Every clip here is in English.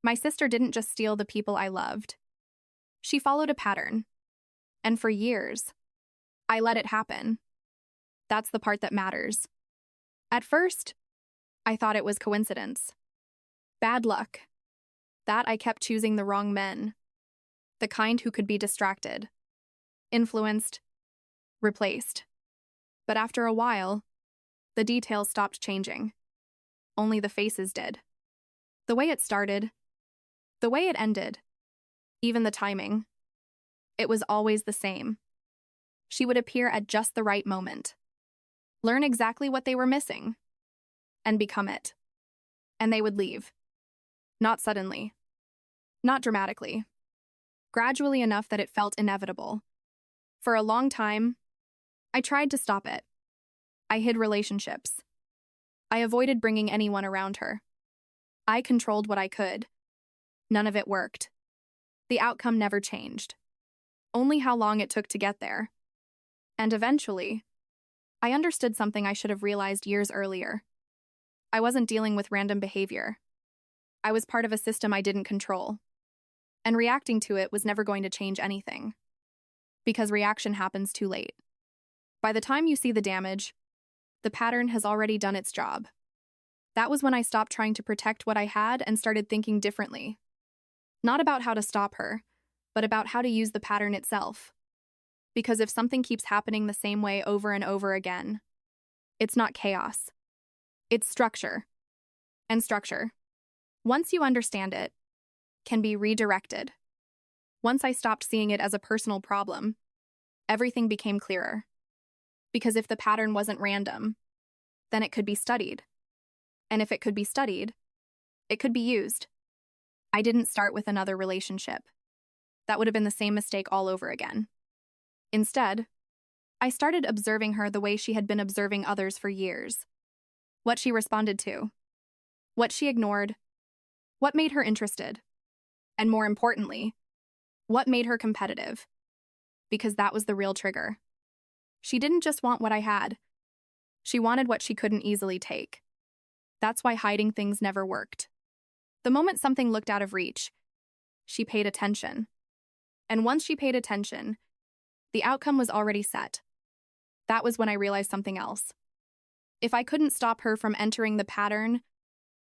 My sister didn't just steal the people I loved. She followed a pattern. And for years, I let it happen. That's the part that matters. At first, I thought it was coincidence. Bad luck. That I kept choosing the wrong men. The kind who could be distracted, influenced, replaced. But after a while, the details stopped changing. Only the faces did. The way it started, the way it ended, even the timing. It was always the same. She would appear at just the right moment, learn exactly what they were missing, and become it. And they would leave. Not suddenly. Not dramatically. Gradually enough that it felt inevitable. For a long time, I tried to stop it. I hid relationships. I avoided bringing anyone around her. I controlled what I could. None of it worked. The outcome never changed. Only how long it took to get there. And eventually, I understood something I should have realized years earlier. I wasn't dealing with random behavior. I was part of a system I didn't control. And reacting to it was never going to change anything. Because reaction happens too late. By the time you see the damage, the pattern has already done its job. That was when I stopped trying to protect what I had and started thinking differently. Not about how to stop her, but about how to use the pattern itself. Because if something keeps happening the same way over and over again, it's not chaos. It's structure. And structure, once you understand it, can be redirected. Once I stopped seeing it as a personal problem, everything became clearer. Because if the pattern wasn't random, then it could be studied. And if it could be studied, it could be used. I didn't start with another relationship. That would have been the same mistake all over again. Instead, I started observing her the way she had been observing others for years. What she responded to, what she ignored, what made her interested, and more importantly, what made her competitive. Because that was the real trigger. She didn't just want what I had. She wanted what she couldn't easily take. That's why hiding things never worked. The moment something looked out of reach, she paid attention. And once she paid attention, the outcome was already set. That was when I realized something else. If I couldn't stop her from entering the pattern,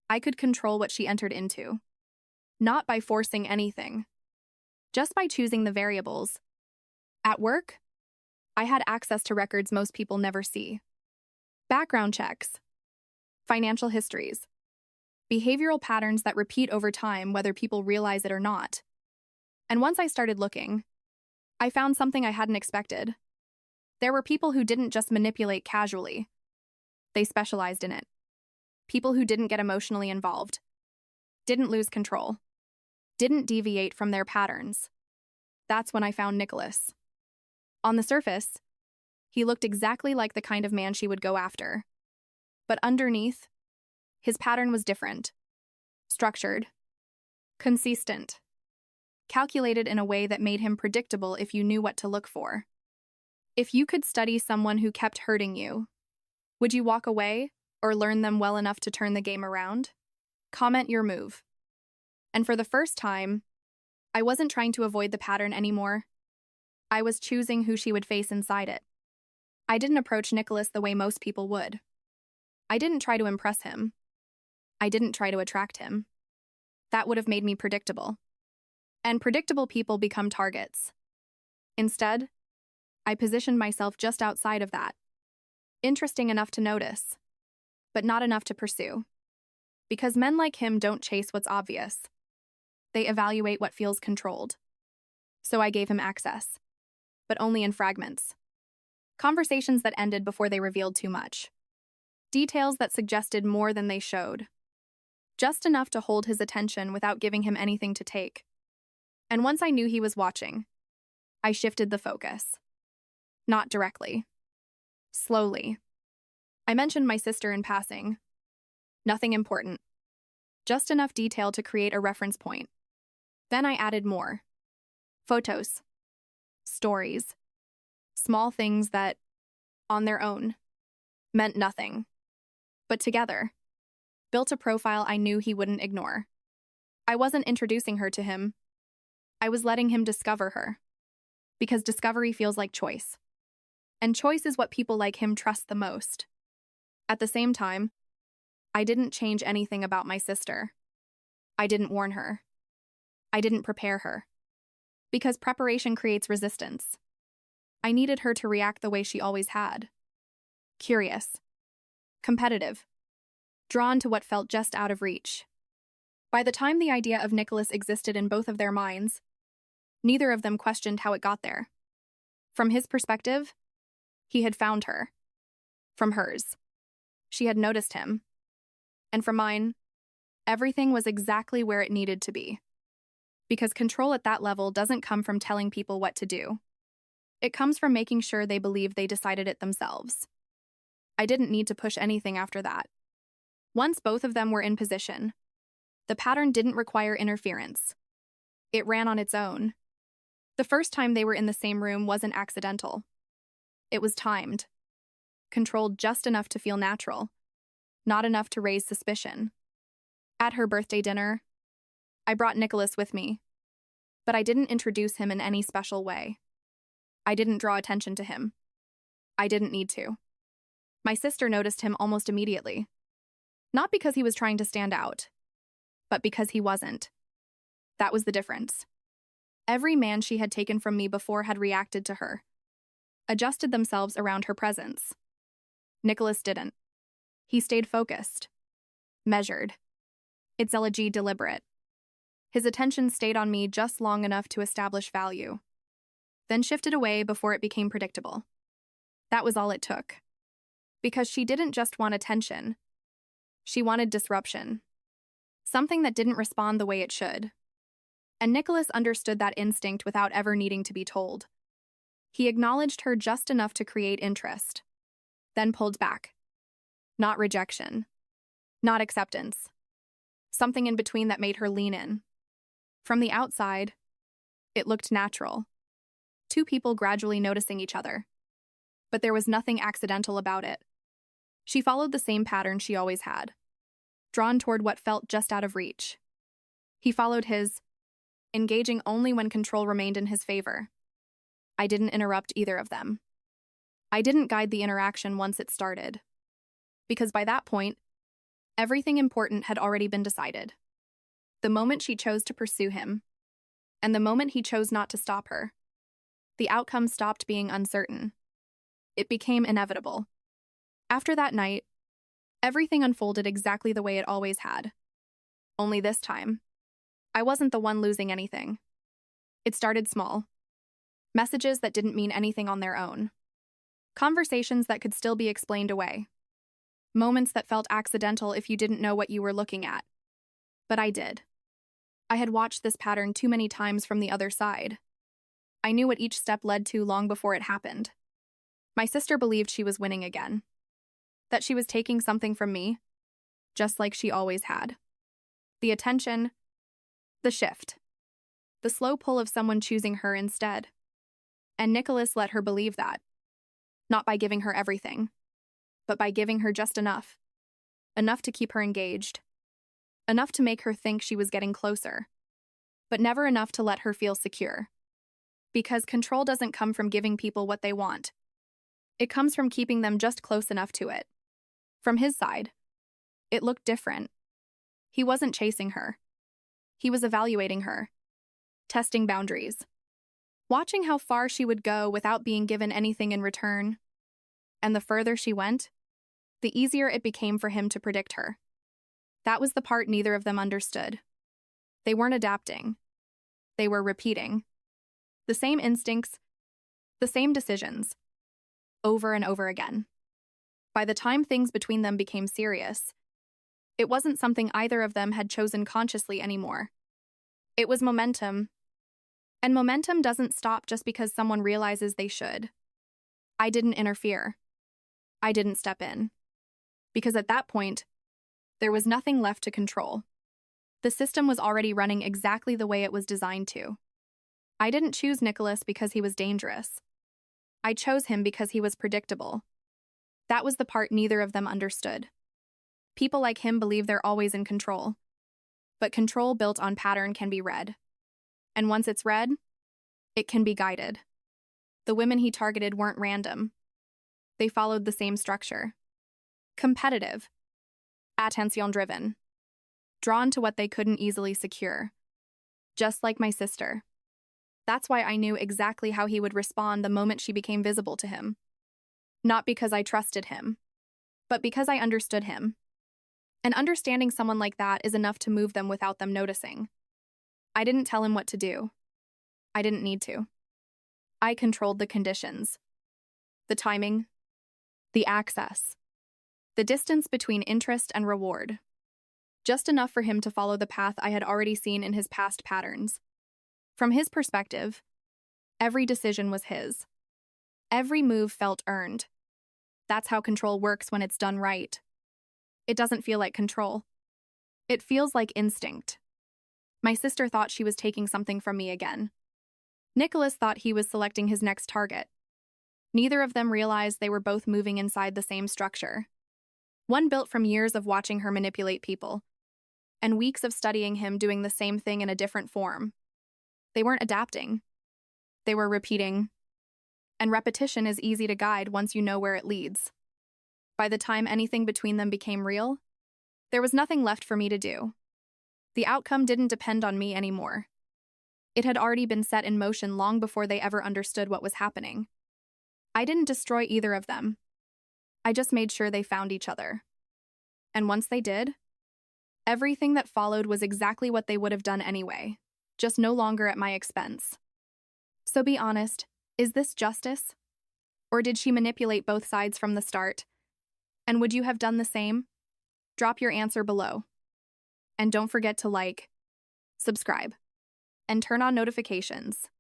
I could control what she entered into. Not by forcing anything, just by choosing the variables. At work, I had access to records most people never see. Background checks, financial histories, behavioral patterns that repeat over time whether people realize it or not. And once I started looking, I found something I hadn't expected. There were people who didn't just manipulate casually. They specialized in it. People who didn't get emotionally involved, didn't lose control, didn't deviate from their patterns. That's when I found Nicholas. On the surface, he looked exactly like the kind of man she would go after. But underneath, his pattern was different. Structured, consistent, calculated in a way that made him predictable if you knew what to look for. If you could study someone who kept hurting you, would you walk away or learn them well enough to turn the game around? Comment your move. And for the first time, I wasn't trying to avoid the pattern anymore. I was choosing who she would face inside it. I didn't approach Nicholas the way most people would. I didn't try to impress him. I didn't try to attract him. That would have made me predictable. And predictable people become targets. Instead, I positioned myself just outside of that. Interesting enough to notice, but not enough to pursue. Because men like him don't chase what's obvious. They evaluate what feels controlled. So I gave him access, but only in fragments. Conversations that ended before they revealed too much. Details that suggested more than they showed. Just enough to hold his attention without giving him anything to take. And once I knew he was watching, I shifted the focus. Not directly. Slowly. I mentioned my sister in passing. Nothing important. Just enough detail to create a reference point. Then I added more. Photos. Stories. Small things that, on their own, meant nothing. But together, built a profile I knew he wouldn't ignore. I wasn't introducing her to him. I was letting him discover her. Because discovery feels like choice. And choice is what people like him trust the most. At the same time, I didn't change anything about my sister. I didn't warn her. I didn't prepare her. Because preparation creates resistance. I needed her to react the way she always had. Curious. Competitive. Drawn to what felt just out of reach. By the time the idea of Nicholas existed in both of their minds, neither of them questioned how it got there. From his perspective, he had found her. From hers, she had noticed him. And from mine, everything was exactly where it needed to be. Because control at that level doesn't come from telling people what to do. It comes from making sure they believe they decided it themselves. I didn't need to push anything after that. Once both of them were in position, the pattern didn't require interference. It ran on its own. The first time they were in the same room wasn't accidental. It was timed. Controlled just enough to feel natural, not enough to raise suspicion. At her birthday dinner, I brought Nicholas with me, but I didn't introduce him in any special way. I didn't draw attention to him. I didn't need to. My sister noticed him almost immediately. Not because he was trying to stand out, but because he wasn't. That was the difference. Every man she had taken from me before had reacted to her, adjusted themselves around her presence. Nicholas didn't. He stayed focused, measured. Its elegy deliberate. His attention stayed on me just long enough to establish value, then shifted away before it became predictable. That was all it took. Because she didn't just want attention. She wanted disruption. Something that didn't respond the way it should. And Nicholas understood that instinct without ever needing to be told. He acknowledged her just enough to create interest, then pulled back. Not rejection. Not acceptance. Something in between that made her lean in. From the outside, it looked natural. Two people gradually noticing each other. But there was nothing accidental about it. She followed the same pattern she always had, drawn toward what felt just out of reach. He followed his, engaging only when control remained in his favor. I didn't interrupt either of them. I didn't guide the interaction once it started. Because by that point, everything important had already been decided. The moment she chose to pursue him, and the moment he chose not to stop her, the outcome stopped being uncertain. It became inevitable. After that night, everything unfolded exactly the way it always had. Only this time, I wasn't the one losing anything. It started small. Messages that didn't mean anything on their own. Conversations that could still be explained away. Moments that felt accidental if you didn't know what you were looking at. But I did. I had watched this pattern too many times from the other side. I knew what each step led to long before it happened. My sister believed she was winning again. That she was taking something from me, just like she always had. The attention, the shift, the slow pull of someone choosing her instead. And Nicholas let her believe that. Not by giving her everything, but by giving her just enough. Enough to keep her engaged. Enough to make her think she was getting closer. But never enough to let her feel secure. Because control doesn't come from giving people what they want. It comes from keeping them just close enough to it. From his side, it looked different. He wasn't chasing her. He was evaluating her. Testing boundaries. Watching how far she would go without being given anything in return. And the further she went, the easier it became for him to predict her. That was the part neither of them understood. They weren't adapting. They were repeating. The same instincts, the same decisions. Over and over again. By the time things between them became serious, it wasn't something either of them had chosen consciously anymore. It was momentum. And momentum doesn't stop just because someone realizes they should. I didn't interfere. I didn't step in. Because at that point, there was nothing left to control. The system was already running exactly the way it was designed to. I didn't choose Nicholas because he was dangerous. I chose him because he was predictable. That was the part neither of them understood. People like him believe they're always in control. But control built on pattern can be read. And once it's read, it can be guided. The women he targeted weren't random. They followed the same structure. Competitive. Attention-driven. Drawn to what they couldn't easily secure. Just like my sister. That's why I knew exactly how he would respond the moment she became visible to him. Not because I trusted him, but because I understood him. And understanding someone like that is enough to move them without them noticing. I didn't tell him what to do. I didn't need to. I controlled the conditions. The timing. The access. The distance between interest and reward. Just enough for him to follow the path I had already seen in his past patterns. From his perspective, every decision was his. Every move felt earned. That's how control works when it's done right. It doesn't feel like control. It feels like instinct. My sister thought she was taking something from me again. Nicholas thought he was selecting his next target. Neither of them realized they were both moving inside the same structure. One built from years of watching her manipulate people, and weeks of studying him doing the same thing in a different form. They weren't adapting. They were repeating. And repetition is easy to guide once you know where it leads. By the time anything between them became real, there was nothing left for me to do. The outcome didn't depend on me anymore. It had already been set in motion long before they ever understood what was happening. I didn't destroy either of them. I just made sure they found each other. And once they did, everything that followed was exactly what they would have done anyway, just no longer at my expense. So be honest, is this justice? Or did she manipulate both sides from the start? And would you have done the same? Drop your answer below. And don't forget to like, subscribe, and turn on notifications.